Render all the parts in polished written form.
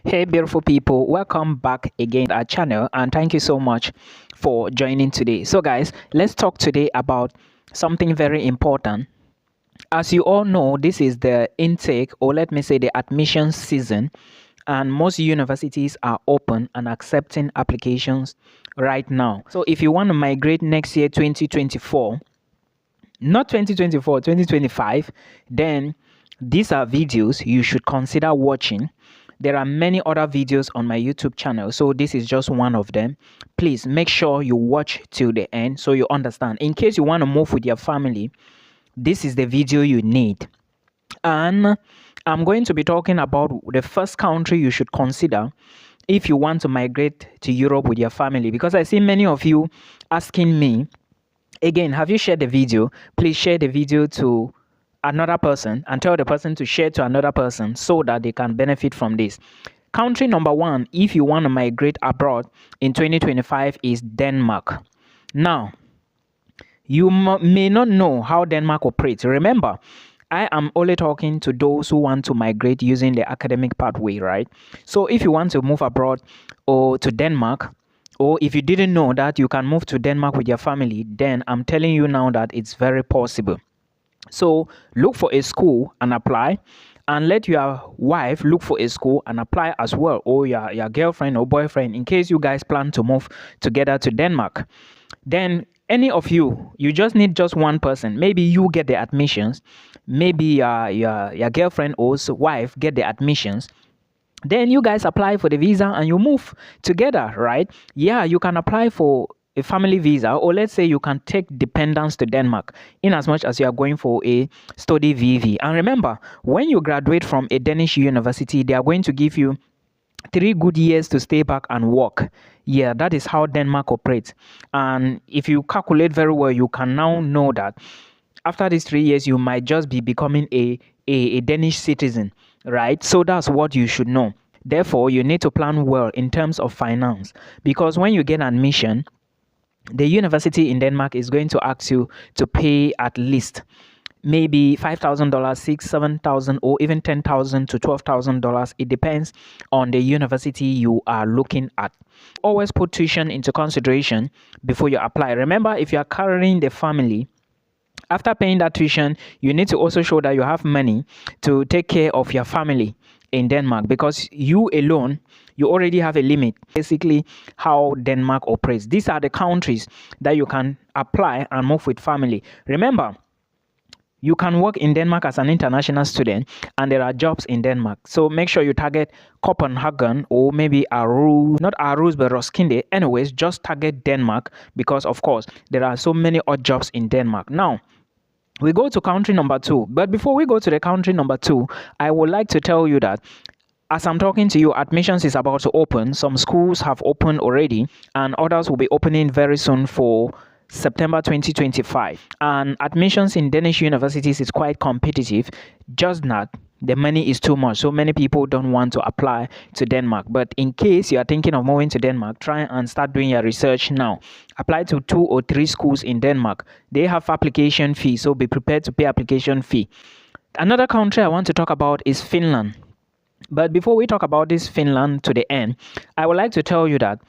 Hey beautiful people, welcome back again to our channel and thank you so much for joining today. So guys, let's talk today about something very important. As you all know, this is the intake, or let me say the admission season, and most universities are open and accepting applications right now. So if you want to migrate next year 2024, not 2024, 2025, then these are videos you should consider watching. There are many other videos on my YouTube channel, so this is just one of them. Please make sure you watch till the end so you understand. In case you want to move with your family, this is the video you need. And I'm going to be talking about the first country you should consider if you want to migrate to Europe with your family, because I see many of you asking me, again, have you shared the video? Please share the video to another person and tell the person to share to another person so that they can benefit from this. Country number one, if you want to migrate abroad in 2025, is Denmark. Now, you may not know how Denmark operates. Remember, I am only talking to those who want to migrate using the academic pathway, right? So if you want to move abroad or to Denmark, or if you didn't know that you can move to Denmark with your family, then I'm telling you now that it's very possible. So look for a school and apply, and let your wife look for a school and apply as well, or your girlfriend or boyfriend, in case you guys plan to move together to Denmark. Then any of you just need just one person. Maybe you get the admissions, maybe your girlfriend or wife get the admissions. Then you guys apply for the visa and you move together, right? Yeah, you can apply for a family visa, or let's say you can take dependents to Denmark in as much as you are going for a study VV. And remember, when you graduate from a Danish university, they are going to give you 3 good years to stay back and work. Yeah, that is how Denmark operates. And if you calculate very well, you can now know that after these 3 years, you might just be becoming a Danish citizen, right? So that's what you should know. Therefore, you need to plan well in terms of finance, because when you get admission, the university in Denmark is going to ask you to pay at least maybe $5,000, $6,000, $7,000, or even $10,000 to $12,000. It depends on the university you are looking at. Always put tuition into consideration before you apply. Remember, if you are carrying the family, after paying that tuition, you need to also show that you have money to take care of your family in Denmark, because you alone, you already have a limit. Basically, how Denmark operates. These are the countries that you can apply and move with family. Remember, you can work in Denmark as an international student, and there are jobs in Denmark. So make sure you target Copenhagen, or maybe Aarhus, not Aarhus, but Roskilde. Anyways, just target Denmark, because of course, there are so many odd jobs in Denmark. Now, we go to country number 2. But before we go to the country number 2, I would like to tell you that as I'm talking to you, admissions is about to open. Some schools have opened already, and others will be opening very soon for September 2025. And admissions in Danish universities is quite competitive, just not the money is too much, so many people don't want to apply to Denmark. But in case you are thinking of moving to Denmark, try and start doing your research now. Apply to 2 or 3 schools in Denmark. They have application fee, so be prepared to pay application fee. Another country I want to talk about is Finland. But before we talk about this Finland to the end, I would like to tell you that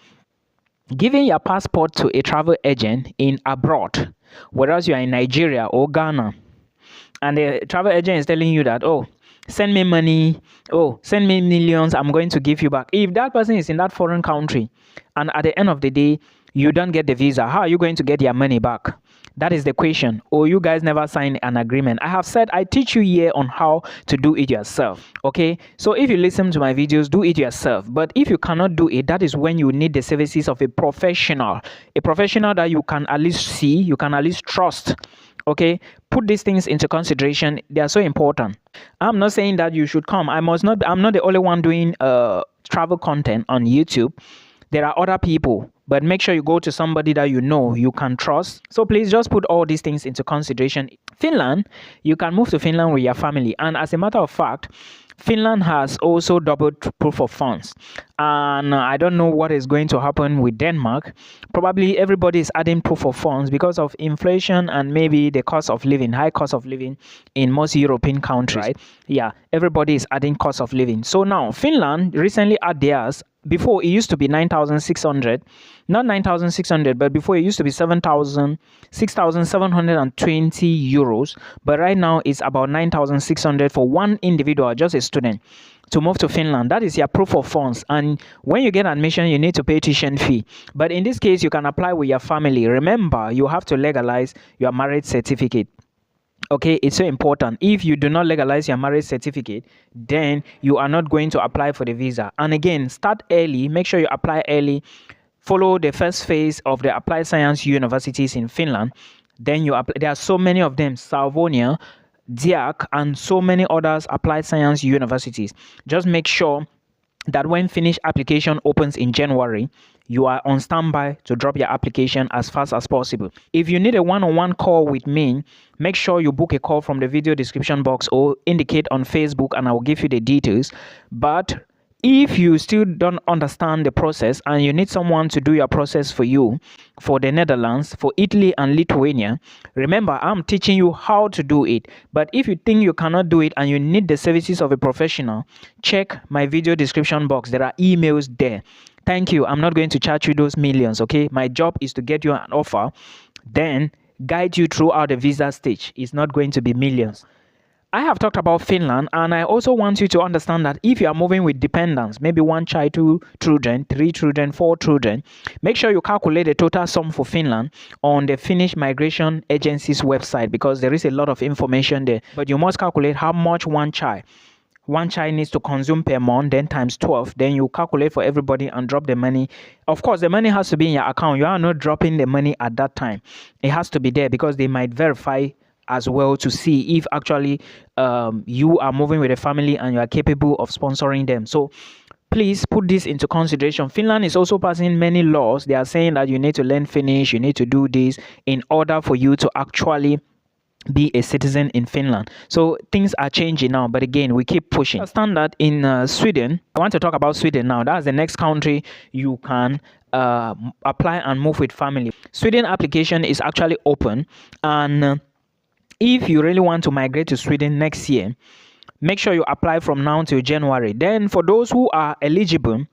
giving your passport to a travel agent in abroad, whereas you are in Nigeria or Ghana, and the travel agent is telling you that, oh, send me money, oh, send me millions, I'm going to give you back. If that person is in that foreign country and at the end of the day, you don't get the visa, how are you going to get your money back? That is the question. Or you guys never signed an agreement. I have said I teach you here on how to do it yourself. Okay, so if you listen to my videos, do it yourself. But if you cannot do it, that is when you need the services of a professional that you can at least see, you can at least trust. Okay, put these things into consideration. They are so important. I'm not saying that you should come. I'm not the only one doing travel content on YouTube. There are other people, but make sure you go to somebody that you know you can trust. So please just put all these things into consideration. Finland, you can move to Finland with your family. And as a matter of fact, Finland has also doubled proof of funds, and I don't know what is going to happen with Denmark. Probably everybody is adding proof of funds because of inflation and maybe the cost of living, high cost of living in most European countries. Right? Yeah, everybody is adding cost of living. So now Finland recently added theirs. Before it used to be 9,600, not 9,600, but before it used to be 6,720 euros. But right now it's about 9,600 for one individual, just a student, to move to Finland. That is your proof of funds. And when you get admission, you need to pay tuition fee. But in this case, you can apply with your family. Remember, you have to legalize your marriage certificate. Okay, it's so important. If you do not legalize your marriage certificate, then you are not going to apply for the visa. And again, start early. Make sure you apply early. Follow the first phase of the applied science universities in Finland. Then you apply. There are so many of them: Savonia, Diak, and so many others applied science universities. Just make sure that when finished application opens in January, you are on standby to drop your application as fast as possible. If you need a one-on-one call with me, make sure you book a call from the video description box or indicate on Facebook and I will give you the details. But if you still don't understand the process and you need someone to do your process for you, for the Netherlands, for Italy and Lithuania, remember, I'm teaching you how to do it. But if you think you cannot do it and you need the services of a professional, check my video description box. There are emails there. Thank you. I'm not going to charge you those millions, okay? My job is to get you an offer, then guide you throughout the visa stage. It's not going to be millions. I have talked about Finland, and I also want you to understand that if you are moving with dependents, maybe one child, 2 children, 3 children, 4 children, make sure you calculate the total sum for Finland on the Finnish Migration Agency's website, because there is a lot of information there. But you must calculate how much one child needs to consume per month, then times 12. Then you calculate for everybody and drop the money. Of course, the money has to be in your account. You are not dropping the money at that time. It has to be there because they might verify as well to see if actually you are moving with a family and you are capable of sponsoring them. So please put this into consideration. Finland is also passing many laws. They are saying that you need to learn Finnish, you need to do this in order for you to actually be a citizen in Finland. So things are changing now, but again, we keep pushing. Standard in Sweden. I want to talk about Sweden now. That's the next country you can apply and move with family. Sweden application is actually open, and if you really want to migrate to Sweden next year, make sure you apply from now till January. Then for those who are eligible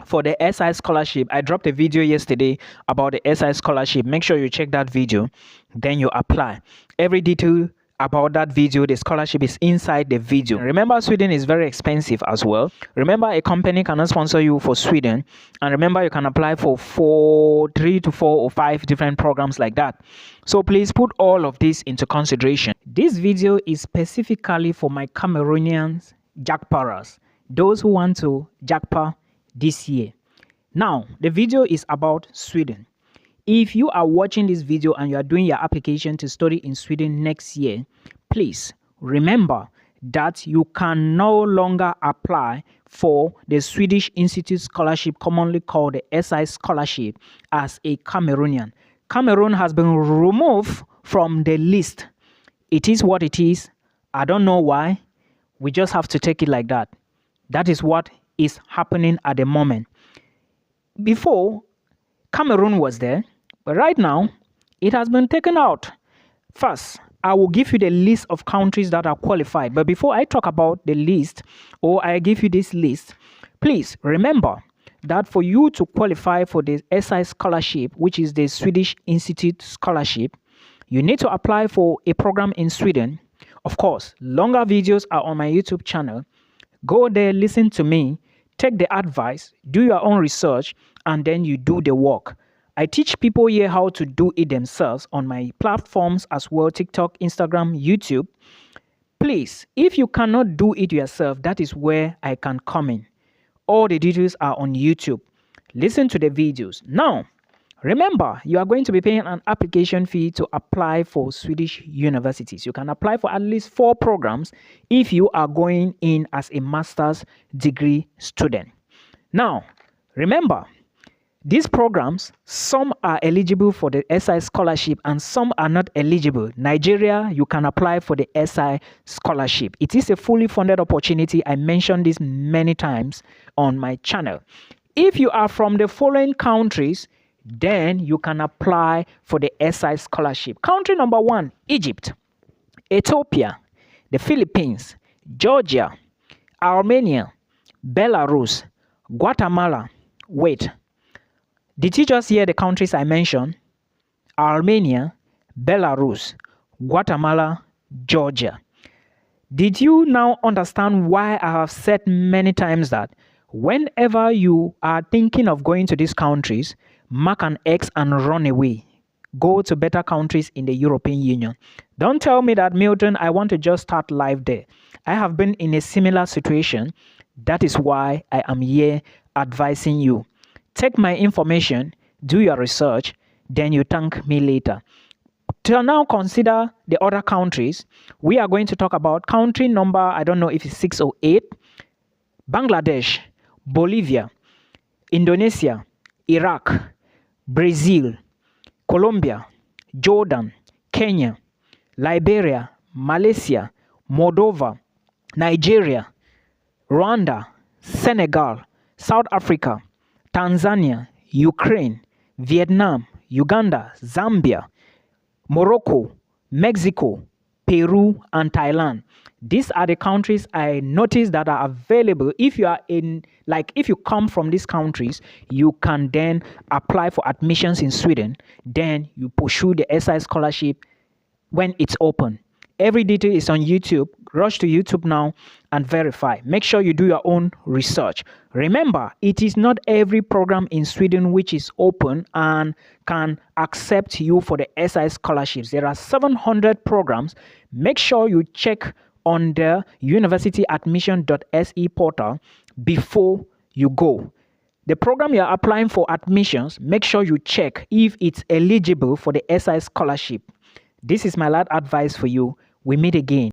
for the SI scholarship, I dropped a video yesterday about the SI scholarship. Make sure you check that video, then you apply. Every detail about that video, the scholarship, is inside the video. Remember, Sweden is very expensive as well. Remember, a company cannot sponsor you for Sweden, and remember, you can apply for 3 to 4 or 5 different programs like that. So please put all of this into consideration. This video is specifically for my Cameroonians jackparas, those who want to jackpa this year. Now, the video is about Sweden. If you are watching this video and you are doing your application to study in Sweden next year, please remember that you can no longer apply for the Swedish Institute Scholarship, commonly called the SI Scholarship, as a Cameroonian. Cameroon has been removed from the list. It is what it is. I don't know why. We just have to take it like that. That is what is happening at the moment. Before, Cameroon was there, but right now, it has been taken out. First, I will give you the list of countries that are qualified. But before I talk about the list, or I give you this list, please remember that for you to qualify for the SI scholarship, which is the Swedish Institute Scholarship, you need to apply for a program in Sweden. Of course, longer videos are on my YouTube channel. Go there, listen to me, take the advice, do your own research, and then you do the work. I teach people here how to do it themselves on my platforms as well: TikTok, Instagram, YouTube. Please, if you cannot do it yourself, that is where I can come in. All the details are on YouTube. Listen to the videos. Now, remember, you are going to be paying an application fee to apply for Swedish universities. You can apply for at least 4 programs if you are going in as a master's degree student. Now, remember, These programs, some are eligible for the SI scholarship and some are not eligible. Nigeria, you can apply for the SI scholarship. It is a fully funded opportunity. I mentioned this many times on my channel. If you are from the following countries, then you can apply for the SI scholarship. Country number 1, Egypt, Ethiopia, the Philippines, Georgia, Armenia, Belarus, Guatemala. Wait, did you just hear the countries I mentioned? Armenia, Belarus, Guatemala, Georgia. Did you now understand why I have said many times that whenever you are thinking of going to these countries, mark an X and run away? Go to better countries in the European Union. Don't tell me that, Milton, I want to just start life there. I have been in a similar situation. That is why I am here advising you. Take my information, do your research, then you thank me later. To now consider the other countries, we are going to talk about country number, I don't know if it's 6 or 8, Bangladesh, Bolivia, Indonesia, Iraq, Brazil, Colombia, Jordan, Kenya, Liberia, Malaysia, Moldova, Nigeria, Rwanda, Senegal, South Africa, Tanzania, Ukraine, Vietnam, Uganda, Zambia, Morocco, Mexico, Peru, and Thailand. These are the countries I noticed that are available. If you are if you come from these countries, you can then apply for admissions in Sweden. Then you pursue the SI scholarship when it's open. Every detail is on YouTube. Rush to YouTube now and verify. Make sure you do your own research. Remember, it is not every program in Sweden which is open and can accept you for the SI scholarships. There are 700 programs. Make sure you check on the universityadmission.se portal before you go. The program you are applying for admissions, make sure you check if it's eligible for the SI scholarship. This is my last advice for you. We meet again.